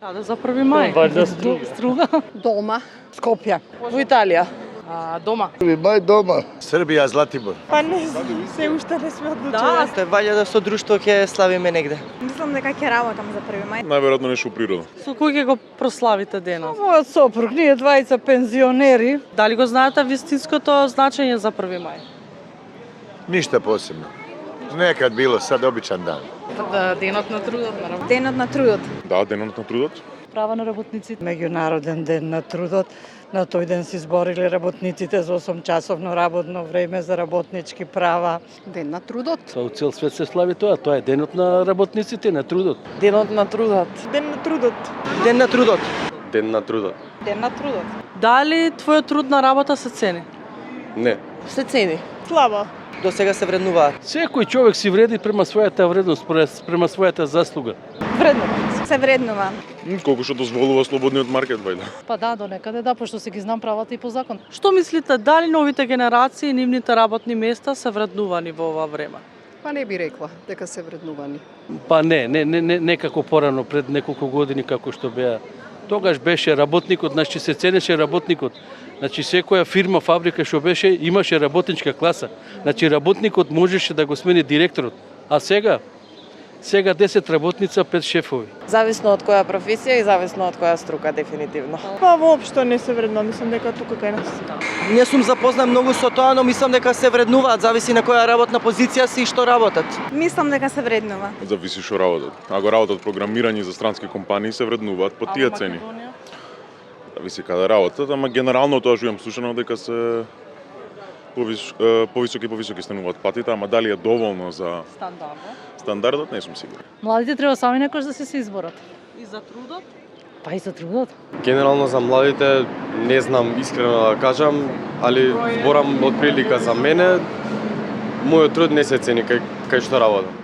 Да за 1 мај. Ваljda Струга. Дома. Скопје. Во Италија. Дома. Мај дома. Србија, Златибор. Па не знам, се уште не сме одлучили. Да, Ваljda да со друштво ќе славиме негде. Мислам дека ќе работам за 1 мај. Најверојатно нешто у природа. со кој ќе го прославите денот? Мојот сопруг, ние двајца пензионери. Дали го знаете вистинското значење за 1 мај? Ништа посебно. Некад било, сад обичан дан. Денот на трудот, наравно. Денот на трудот. Да, денот на трудот. Права на работниците. Меѓународен ден на трудот. На тој ден се избориле работниците за 8-часовно работно време, за работнички права. Ден на трудот. Со цел свет се слави тоа е денот на работниците, на трудот. Денот на трудот. Ден на трудот. Ден на трудот. Ден на трудот. Ден на трудот. Дали твојот труд на работа се цени? Не. Се цени. Слабо. До сега се вреднуваат. Секој човек си вреди према својата вредност, према својата заслуга. Вредно. Се вреднува. Колку што дозволува слободниот маркет, вајда. Па да, до некаде да, пошто се ги знам правата и по закон. Што мислите, дали новите генерации и нивните работни места се вреднувани во ова време? Па не би рекла дека се вреднувани. Па не како порано пред неколку години како што беа. Тогаш беше работникот, значи се ценеше работникот. Значи секоја фирма, фабрика што беше имаше работничка класа. Значи работникот можеше да го смени директорот. А сега 10 работница, 5 шефови. Зависно од која професија и зависно од која струка, дефинитивно. Па воопшто не се вредно, мислам дека тука кај нас. Не сум запознат многу со тоа, но мислам дека се вреднуваат, зависи на која работна позиција си и што работат. Мислам дека се вреднува. Зависи што работат. Ако работат програмирање за странски компании, се вреднуваат по тие цени. Зависи каде работат, ама генерално тоа што имам слушано дека се повисоки стануваат платите, ама дали е доволно за стандардот, не сум сигурен. Младите треба сами некош да се изборат. И за трудот? Па и за трудот. Генерално за младите не знам искрено да кажам, али зборам од прилика за мене. Мојот труд не се цени кај што работам.